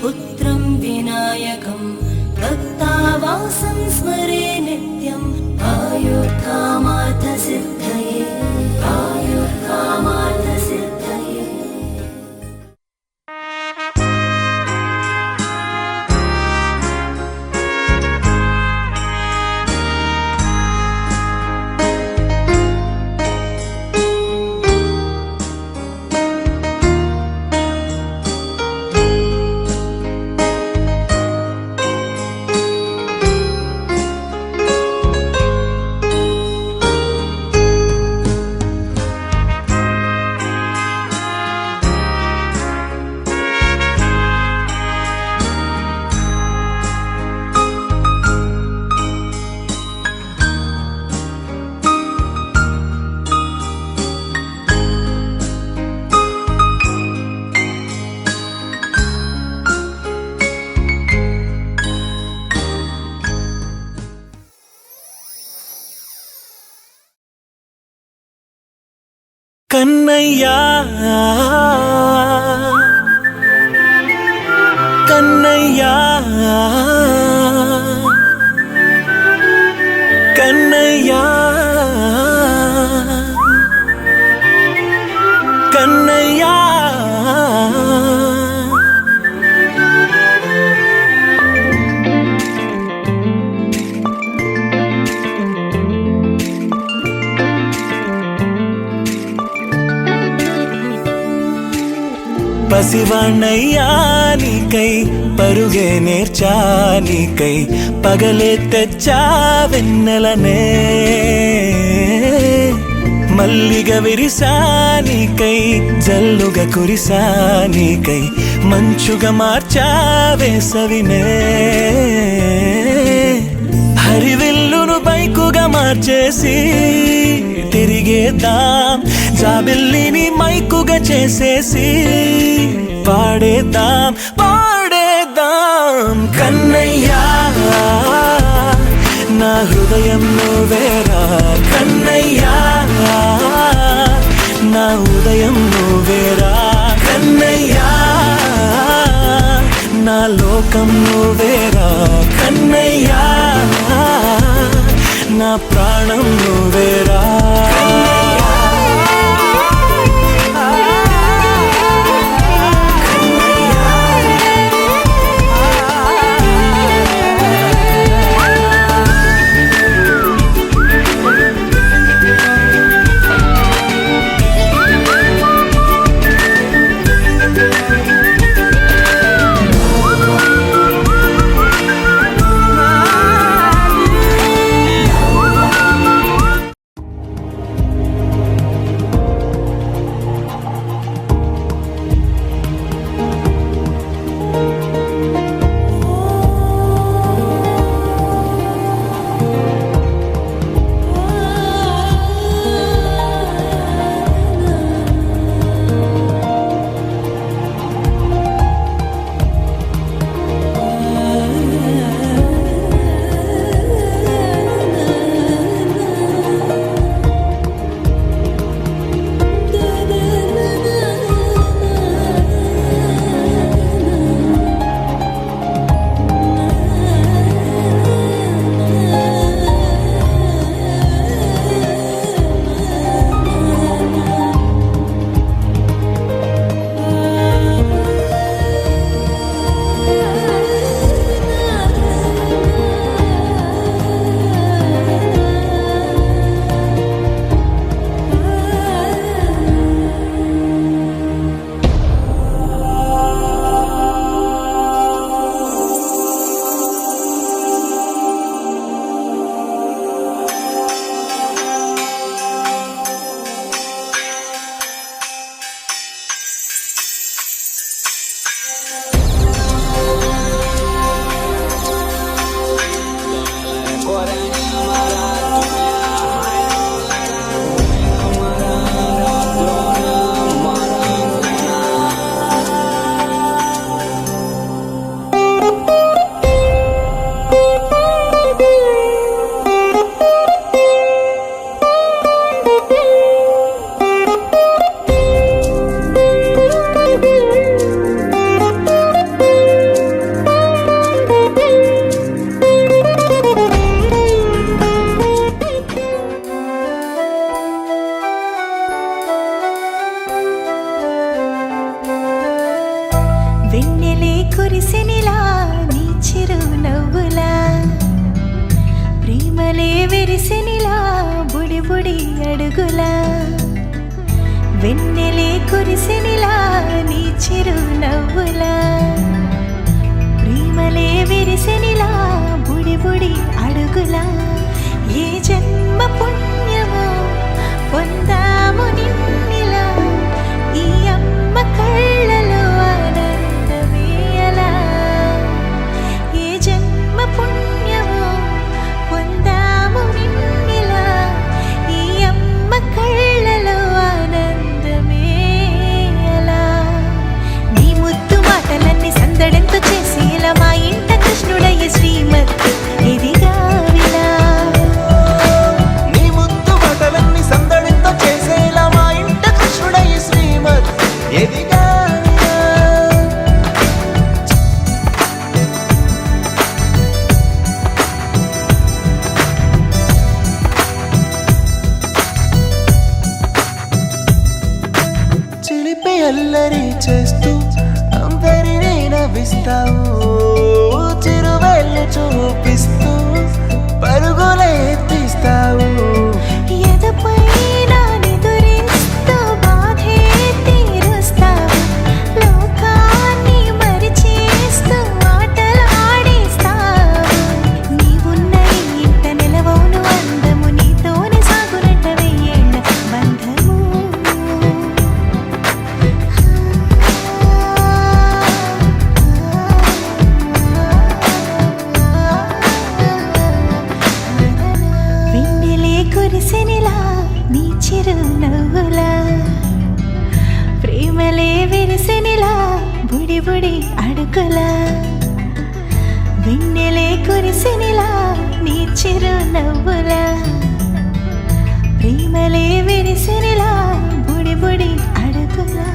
पुत्रं विनायकं भक्तावासं स्मरे नित्यम् आयुर्कामार्थसिद्धये आयुर्कामार्थसिद्धये। కన్నయ్యా కన్నయ్యా కన్నయ్యా కన్నయ్యా పసివాణ్ణయ్యా నీకై పరుగే నేర్చా నీకై పగలే తెచ్చా వెన్నెలనే మల్లిగ విరిసా నీకై జల్లుగా కురిసా నీకై మంచుగా మార్చా వేసవినే హరివిల్లును బైకుగా మార్చేసి తిరిగేద్దాం జాబిల్లిని మైకుగా చేసేసి పాడేద్దాం పాడేద్దాం కన్నయ్యా నా హృదయం నువ్వేరా కన్నయ్యా నా ఉదయం నువ్వేరా కన్నయ్యా నా లోకం నువ్వేరా కన్నయ్యా నా ప్రాణం నువ్వేరా కురిసినిలా నీ చిరు నవ్వులా ప్రేమలే విరిసినిలా బుడి బుడి అడుగులా వెన్నెలే కురిసినిలా నీ చిరు నవ్వులా ప్రేమలే విరిసినిలా బుడి బుడి అడుగులా ఏ జన్మ పుణ్యమో పొందాము నిన్నిలా ఈ అమ్మ కళ్ళలో ఆనందమే అలా ఏ జన్మ పుణ్యమో పొందాము నిన్నిలా ఈ అమ్మ కళ్ళలో ఆనందమే అలా నీ ముద్దు మాటలన్నీ సందడంతో చేసి ఇలా మా ఇంట కృష్ణుడయ్య శ్రీమత్ ఇదిగా విలా నీ ముద్దు మాటలన్నీ సందడితో చేసేలా మా ఇంట కృష్ణుడయ్య శ్రీమత్ ఎదిగా చిలిపి అల్లరి చేస్తూ అందరినీ నవ్విస్తావు చిరువెళ్ళు చూపిస్తూ పరుగులే తీస్తావు ఎదపై నా నిదురిస్తూ బాధే తీరుస్తావు లోకాన్ని మరిచేస్తూ ఆటలు ఆడిస్తావు నీవున్న ఈ ఇంట నిలవవును అందము నీతోనే సాగునట్ట వెయ్యేళ్ళ బంధము వెన్నెలే కురిసినిలా నీ చిరు నవ్వులా ప్రేమలే విరిసినిలా బుడి బుడి అడుగులా వెన్నెలే కురిసినిలా నీ చిరు నవ్వులా ప్రేమలే విరిసినిలా బుడి బుడి అడుగులా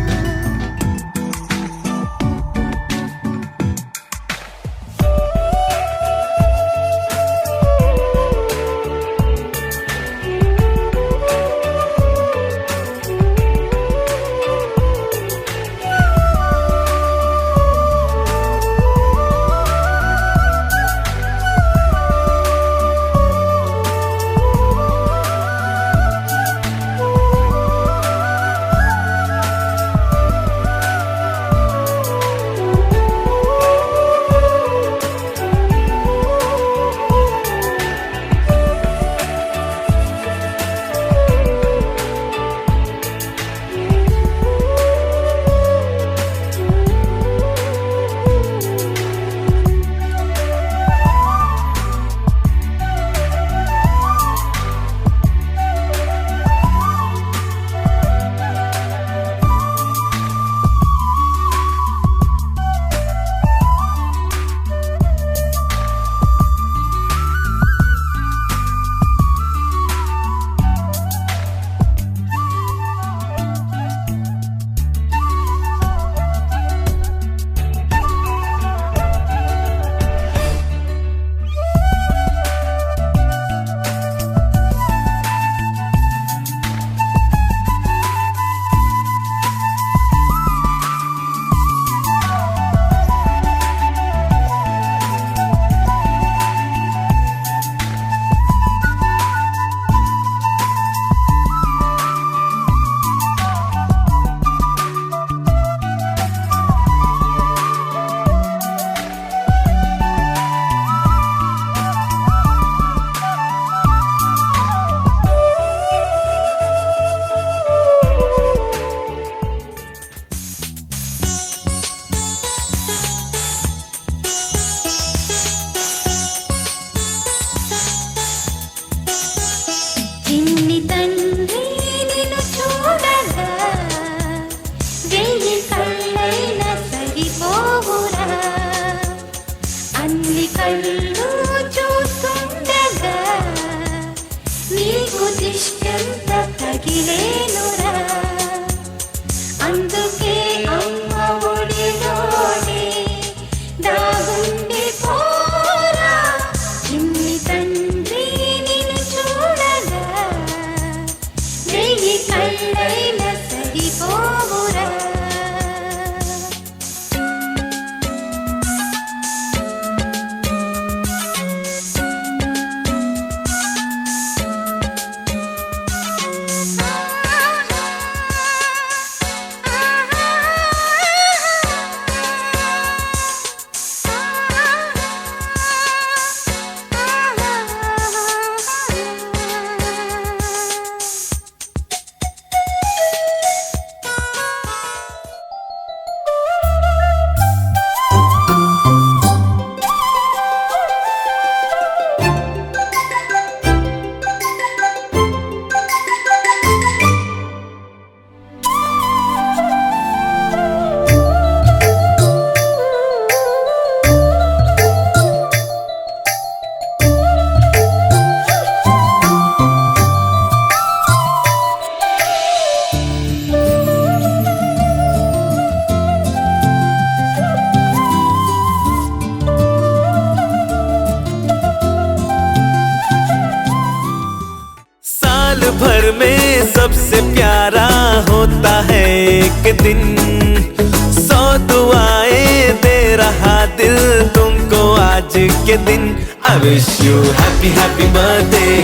के दिन I wish you happy happy birthday,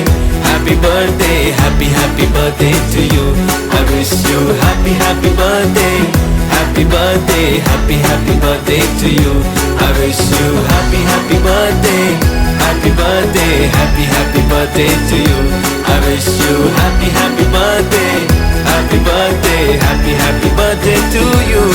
happy birthday, happy happy birthday to you. I wish you happy happy birthday, happy birthday, happy happy birthday to you. I wish you happy happy birthday, happy birthday, happy happy birthday to you. I wish you happy happy birthday, happy birthday, happy happy birthday to you.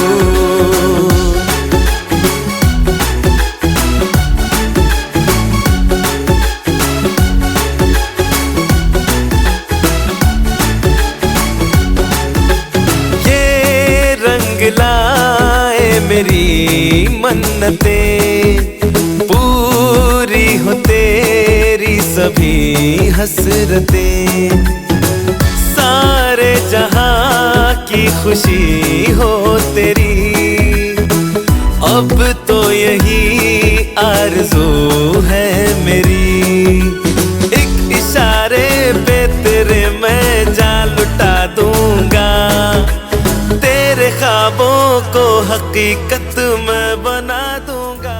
लाए मेरी मन्नतें, पूरी हो तेरी सभी हसरतें, सारे जहां की खुशी हो तेरी, अब तो यही आरज़ू है मेरी। एक इशारे पे तेरे मैं जान लुटा दूंगा, तेरे ख्वाबों को हकीकत में बना दूंगा।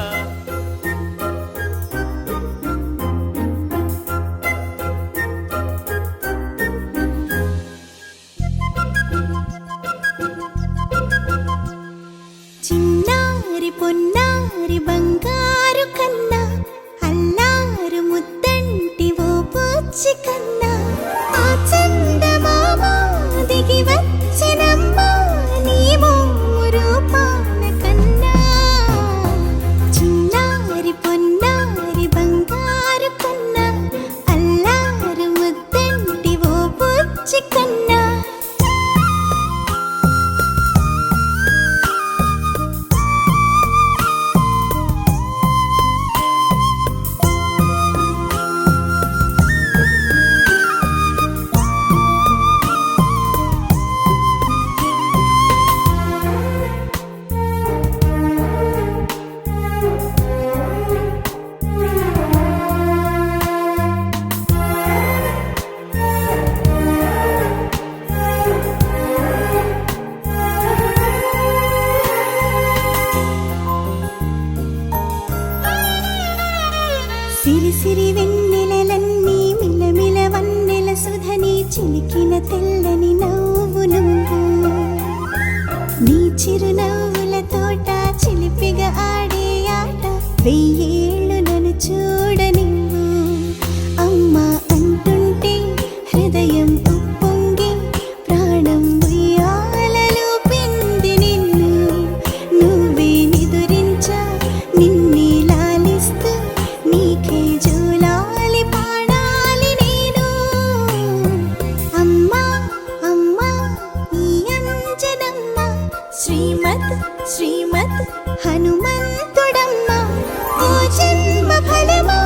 చిన్నారి పొన్నారి బంగారు కన్నా, అల్లారు ముద్దంటి ఓ బుచ్చి కన్నా, ఆ చందమామ దిగి వచ్చినమ్మా నీ మోరు పాన కన్నా. చిన్నారి పొన్నారి బంగారు కన్నా, అల్లారు ముద్దంటి ఓ బుచ్చి కన్నా. సిరి సిరి వెన్నెలలన్నీ మిలమిల వన్నెల సుధని చిలికిన తెల్లని నవ్వు నువ్వు, నీ చిరునవ్వుల తోట చిలిపిగా ఆడే ఆట వెయ్యేళ్ళు నన్ను చూడనివ్వు. అమ్మా అంటుంటే హృదయం ఉప్పొంగి ప్రాణం ఉయ్యాలలో పిండి నిన్ను, నువ్వే నిదురించా నిన్నే లాలిస్తూ నీకే జూలాలి పాడాలి నేను. అమ్మా అమ్మా ఈ అంజనమ్మ, శ్రీమత్ శ్రీమత్ హనుమంతుడమ్మ, ఓ జన్మ ఫలమా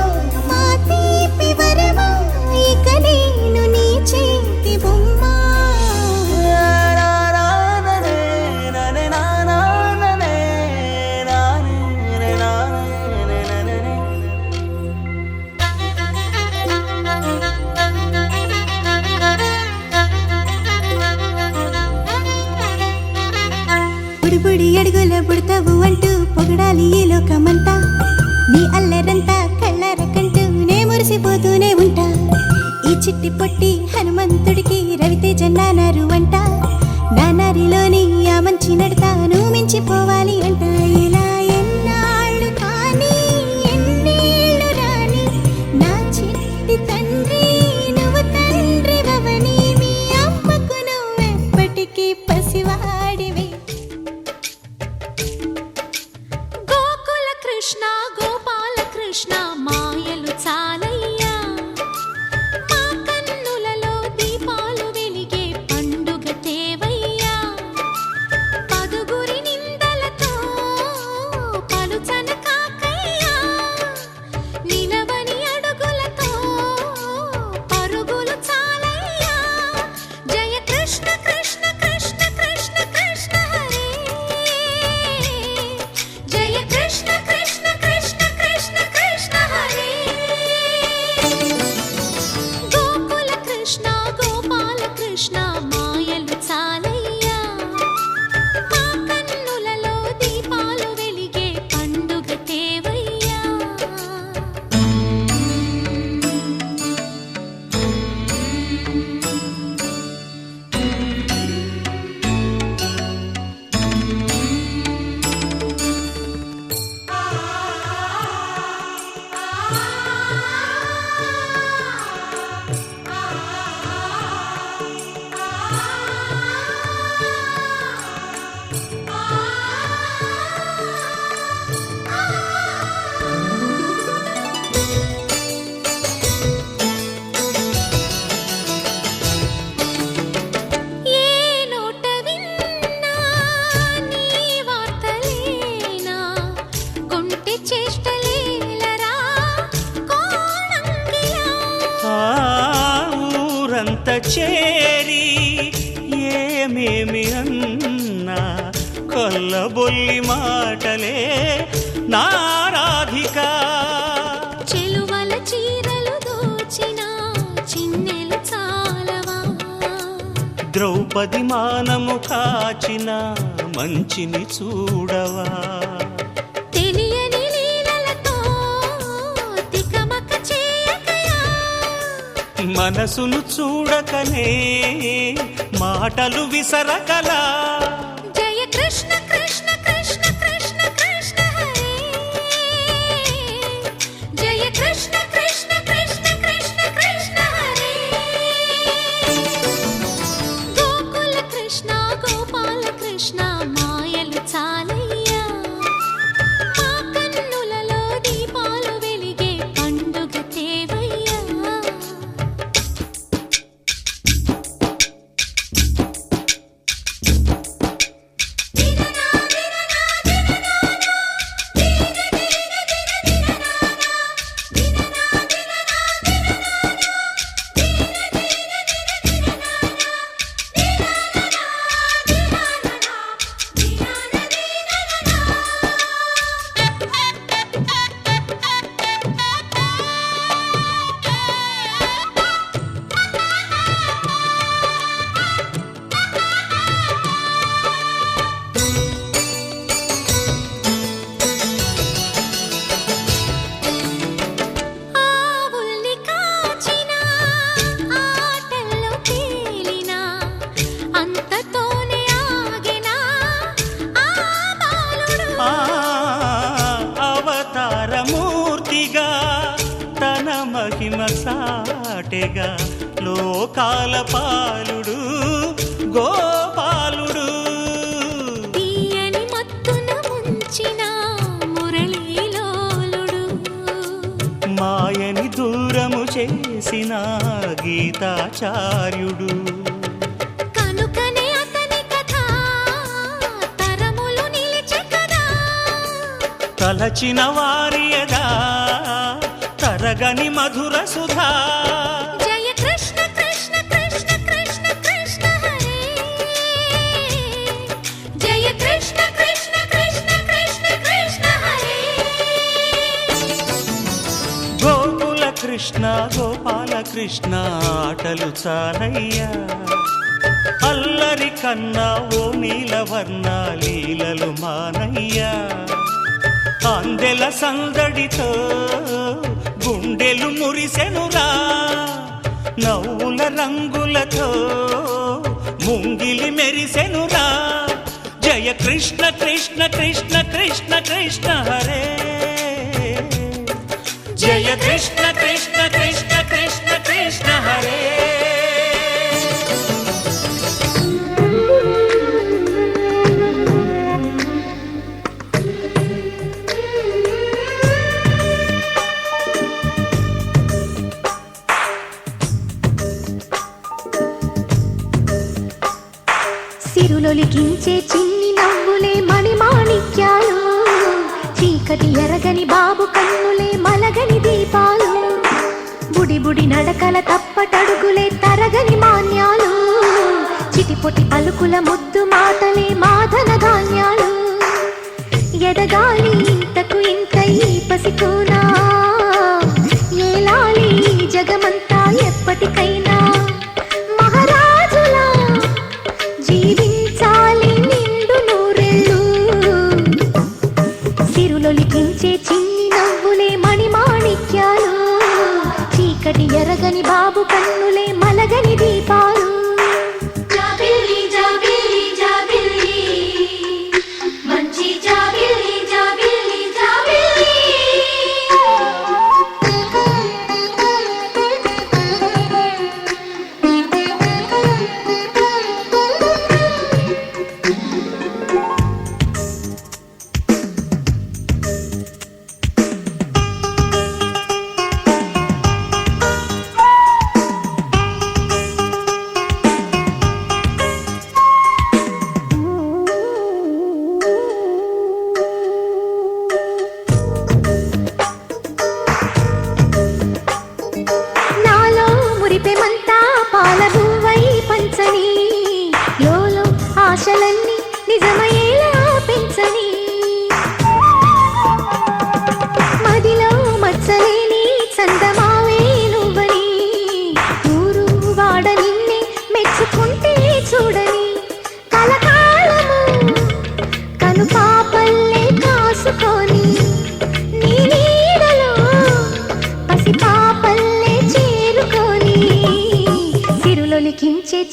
మా తీపి వరమా, ఇక నేను నీ చేతి బొమ్మ. బుడిబుడి అడుగుల పుడతావు అంటూ పొగడాలి ఈ లోకమంతా, నీ అల్లరంతా కళ్ళారకంటూ నే మురిసిపోతూనే ఉంటా. ఈ చిట్టి పొట్టి హనుమంతుడికి రవితేజ నానారు అంట, నానారిలోని ఆ మంచి నడతా నువ్వు మించిపోవాలి అంట. ఇలా ఎన్నాళ్ళు కానీ ఎన్నేళ్ళు రాని నా చిట్టి తండ్రి, నువ్వు తండ్రి వవని, మీ అమ్మకు నువ్వెప్పటికీ పసివాడివి. గోకుల కృష్ణ గోపాల కృష్ణ మాయలు చాలయ్యా, మా కన్నులలో దీపాలు వెలిగే పండుగ తేవయ్యా. పదుగురి నిందలతో పలుచన కాకయ్యా, నిలవని అడుగులతో పరుగులు చాలయ్యా. జయ కృష్ణ కృష్ణ కృష్ణ కృష్ణ కృష్ణ హరే, జయ కృష్ణ కృష్ణ కృష్ణ కృష్ణ కృష్ణ చేరి ఏమేమి అన్నా కొల్లబొల్లి మాటలే నారాధిక. చెలువల చీరలు దోచిన చిన్నెలు చాలవా, ద్రౌపది మానము కాచిన మంచిని చూడవా, తెలియని లీలలతో తికమక చేయకయా, మనసును చూడకనే మాటలు విసరకలా. జయ కృష్ణ కృష్ణ కృష్ణ కృష్ణ కృష్ణ హరే, జయ కృష్ణ కృష్ణ కృష్ణ కృష్ణ కృష్ణ హరే. గోకుల కృష్ణ గోపాల కృష్ణ మాయలు చాలయ్యా, మా కన్నులలో దీపాలు వెలిగే పండుగ తేవయ్యా. ఆవుల్ని కాచిన ఆటల్లో తేలిన అంతతోనే ఆగిన ఆ బాలుడు, అవతారమూర్తిగా తన మహిమ సాటెగా లోకాల పాలుడు గోపాలుడు. తీయని మత్తున ముంచిన మురళీలోలుడు, మాయని దూరము చేసిన గీతాచార్యుడు. కనుకనే అతని కథ తరములు నిలిచె కదా, తలచిన వారియదా తరగని మధుర సుధా. జయ కృష్ణ కృష్ణ కృష్ణ కృష్ణ కృష్ణ హరే, జయ కృష్ణ కృష్ణ కృష్ణ కృష్ణ కృష్ణ హరే. గోకుల కృష్ణ గోపాల కృష్ణ ఆటలు చాలయ్యా, అల్లరి కన్నా ఓ నీలవర్ణ లీలలు మానయ్యా. అందెల సందడితో గుండెలు మురిసెనురా, నవ్వుల రంగులతో ముంగిలి మెరిసెనురా. జయ కృష్ణ కృష్ణ కృష్ణ కృష్ణ కృష్ణ హరే, జయ కృష్ణ కృష్ణ కృష్ణ కృష్ణ కృష్ణ హరే. సిరులొలికించే చిన్ని నవ్వులే మణిమాణిక్యాలు, చీకటి ఎరగని బాబు కన్నులే మలగని దీపాలు, బుడి బుడి నడకల తప్పటడుగులే తరగని మాన్యాలు, చిటిపొటి పలుకుల ముద్దు మాటలే మాధన ధాన్యాలు. ఎదగాలి ఇంతకు ఇంత ఈ పసికోనా, ఏలాలి జగమంతా ఎప్పటికైనా, మహారాజులా జీవించాలి నిండు నూరెళ్ళు. సిరులొలికించే చిన్ని నవ్వులే మణిమాణిక్యాలు, చీకటి ఎరగని బాబు కన్నులే మలగని దీపాలు. జాబిల్లి జాబిల్లి జాబిల్లి మంచి జాబిల్లి జాబిల్లి జాబిల్లి.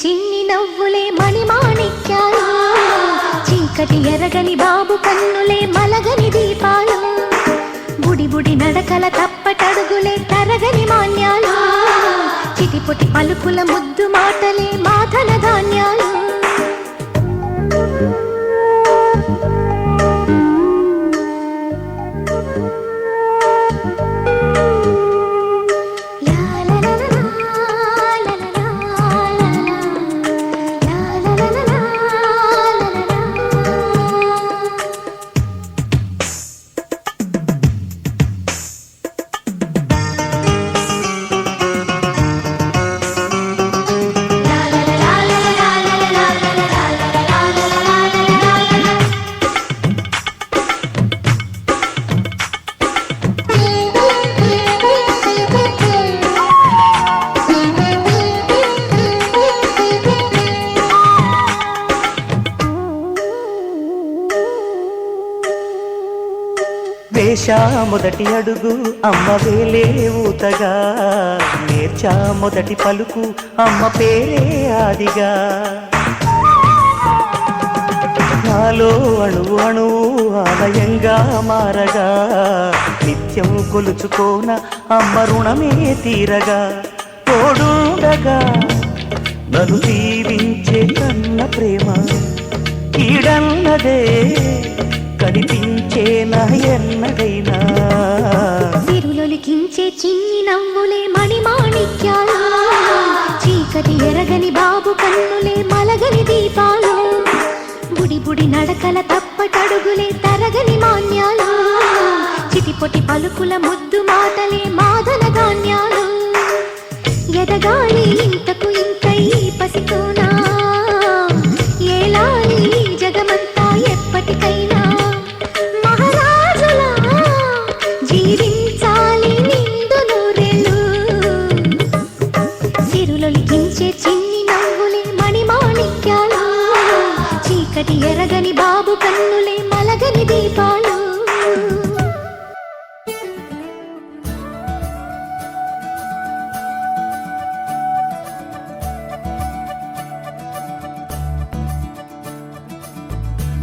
చిన్ని నవ్వులే మణిమాణిక్యాలు, చీకటి ఎరగని బాబు కన్నులే మలగని దీపాలు, బుడి బుడి నడకల తప్పటడుగులే తరగని మాన్యాలు, చిటిపొటి పలుకుల ముద్దు మాటలే మాధన ధాన్యాలు. వేశా మొదటి అడుగు అమ్మ వేలే ఊతగా, నేర్చా మొదటి పలుకు అమ్మ పేరే ఆదిగా, నాలో అణువు అణువు ఆలయంగా మారగా, నిత్యం కొలుచుకోన అమ్మ రుణమే తీరగా, తోడుండగా నన్ను దీవించే కన్న ప్రేమ ఈడన్నదే కనిపించేనా ఎన్నడైనా. సిరులొలికించే చిన్ని నవ్వులే మణిమాణిక్యాలు, చీకటి ఎరగని బాబు కన్నులే మలగని దీపాలు, బుడి బుడి నడకల తప్పటడుగులే తరగని మాన్యాలు, చిటిపొటి పలుకుల ముద్దు మాటలే మాదన ధాన్యాలు. ఎదగాలి ఇంతకు ఇంకై పసితోనా, ఏలాలి జగమంతా ఎప్పటికైనా, మహారాజులా జీవించాలి నిండు నూరేళ్ళు. సిరులొలికించే చిన్ని నవ్వులే మణిమాణిక్యాలు, చీకటి ఎరగని బాబు కన్నులే మలగని దీపాలు.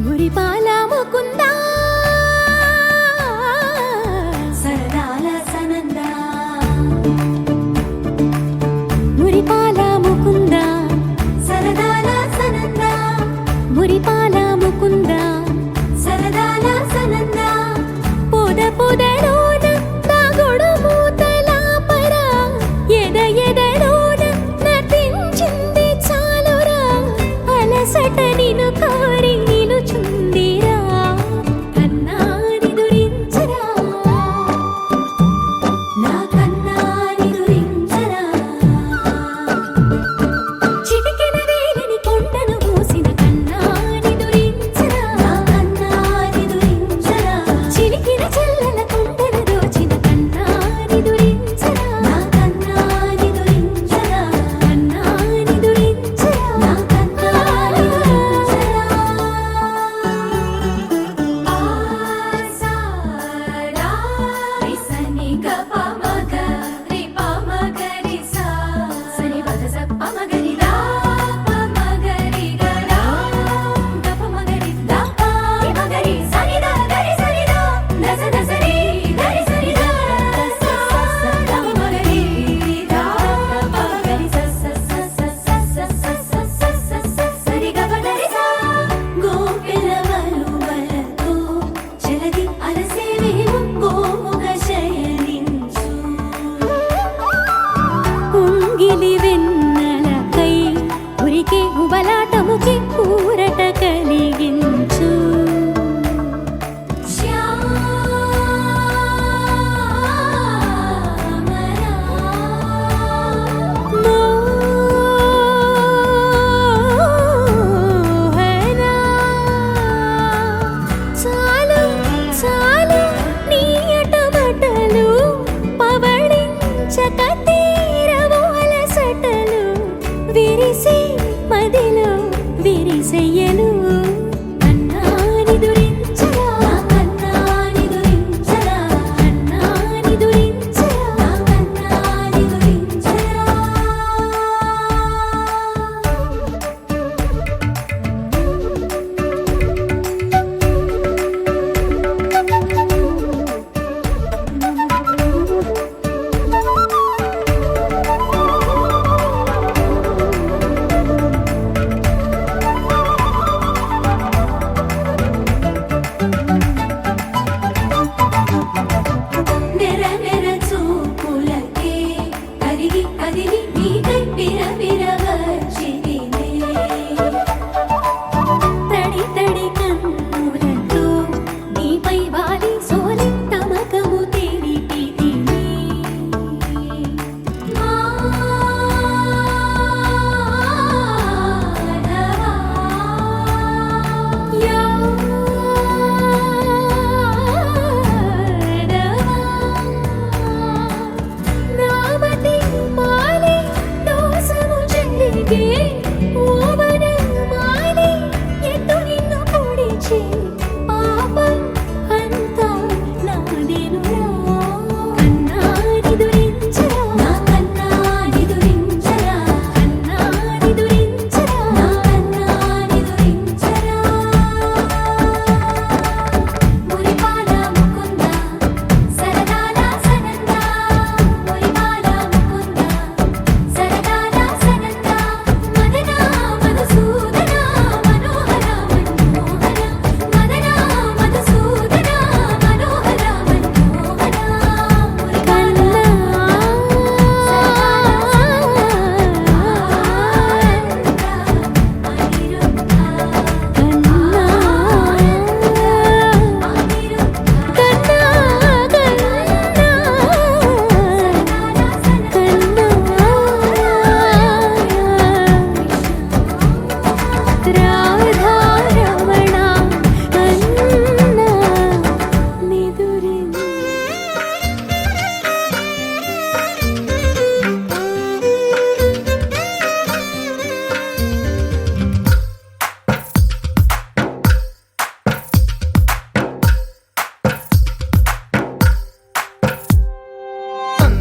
మురిపాల ముకుందా సరదాల సనందా, మురిపాల ముకుందా సరదాల సనందా, మురిపాల ముకుందా సరదాల సనందా, పొద పొదలోన నాగొడు మూతల పరా, ఎద ఎదలోన నటించింది చాలురా, అలసట నిను కారి నిలుచుందిరా, కన్నాని దురించరా, నా కన్నాని దురించరా, చిటికెన వేలిని కొండను మూసిన కన్నాని దురించరా, నా కన్నాని దురించరా, చిలికిన చెల్లెల కొండను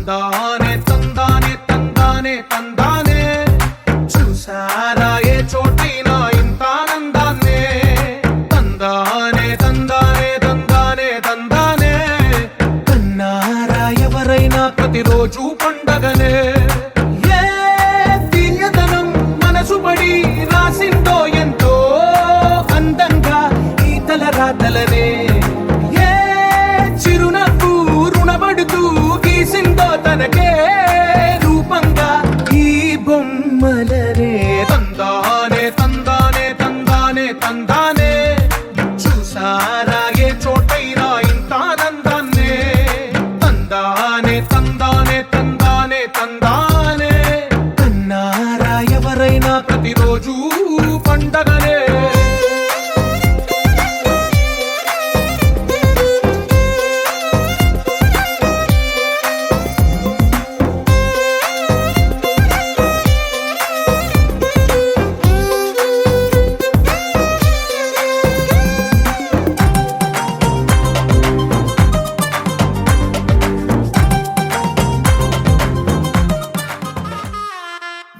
తందానే తందానే తందానే తందానే చూసారా ఏ చోటైనా ఇంత ఆనందాన్నే తందానే తందానే తందానే తందానే కన్నారా ఎవరైనా ప్రతిరోజు పండగనే ఏ తీయదనం మనసు పడి రాసిందో ఎంతో అందంగా ఈ తలరాతలనే ఏ చిరునవ్వు రుణపడుతూ గీసిందో తనకే రూపంగా ఈ బొమ్మలనే తందానే తందానే తందానే తందానే చూసారా ఏ చోటైనా ఇంత ఆనందాన్నే తందానే తందానే తందానే తందానే కన్నారా ఎవరైనా ప్రతిరోజు పండగనే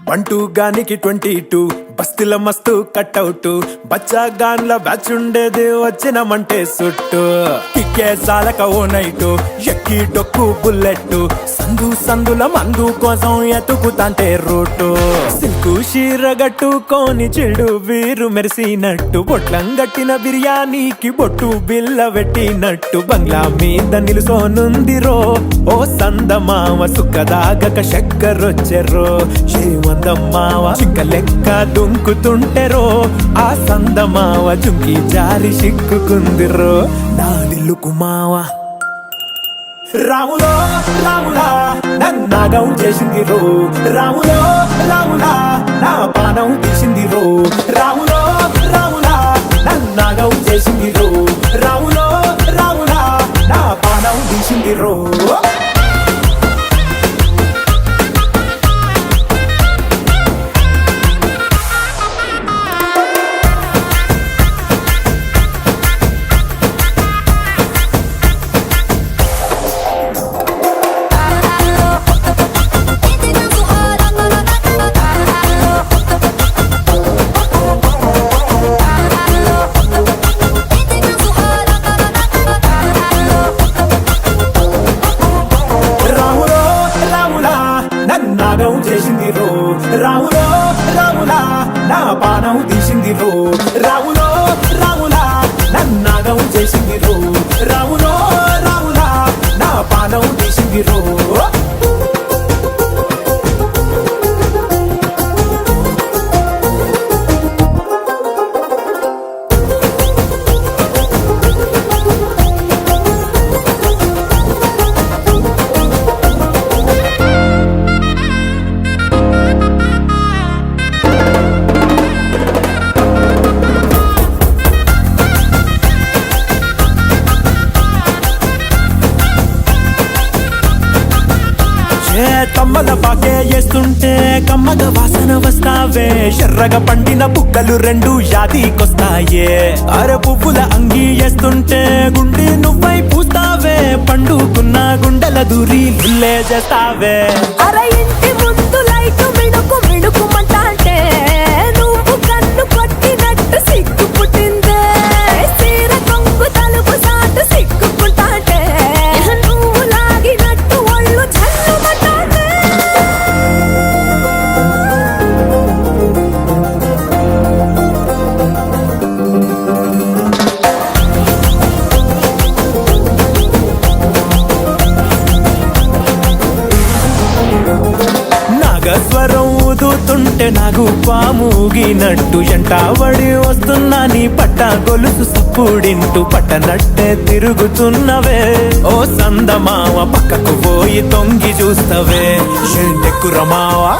బంటూ గానికి 22 బస్తిల మస్తు కట్అవుట్ బచ్చా గాన్ల బ్యాచ్ ఉండేది వచ్చినమంటే సుట్టు కిక్కే సాలక ఓ నైటు ఎక్కి డొక్కు బుల్లెట్ సందు సందుల మందు కోసం ఎతుకుతాంటే రూటు సిల్కు షీర గట్టుకోని చెడు వీరు మెరిసినట్టు బొట్లం గట్టిన బిర్యానీకి బొట్టు బిల్ల పెట్టినట్టు బంగ్లా మీద నిలుసోనుందిరో ఓ సందమావ సుఖదాగక చక్కరొచ్చెరో శ్రీమందమ్మావ చిక్క లెక్క దుంకుతుంటెరో ఆ సందమావ చుంకి జారి సిక్కుకుందిరో నా దిల్లుకు మావా రాములో రాములా నన్నాగం చేసింది రో రాములో రాములా నా పానం తీసింది రో రాములో రాములా నన్నాగం చేసింది రో రాములో రాములా నా పానం తీసింది రో నాగం చేసింది రో రాములో రాములా నా పానం తీసింది రో రాములో రాములా నన్నాగం చేసింది రో రాములో రాములా నా పానం తీసింది రో కమ్మల పాకే వేస్తుంటే కమ్మగ వాసన వస్తావే ఎర్రగా పండిన బుక్కలు రెండు యాదికొస్తాయే అర పువ్వుల అంగి వేస్తుంటే గుండె నువ్వై పూస్తావే పండుకున్న గుండెల దూరి లుల్లే చేస్తావే అర ఇంటి ముందు లైట్ మిడుకు మిడుకుమంటే నువ్వు కన్ను కొట్టినట్టు సిగ్గు పుట్టిందే సీర కొంగు తలుపు సాటు సిగ్గుకుంటాంటే నువ్వు లాగినట్టు ఒళ్ళు జల్లుమంటాంటే నాగస్వరం ఊదుతుంటే నాకు పాముగినట్టు ఎంటావడి వస్తున్నా నీ పట్ట గొలుసు సప్పుడింటూ పట్టనట్టే తిరుగుతున్నవే ఓ సందమావ పక్కకు పోయి తొంగి చూస్తవే ఏంటెక్కురమావా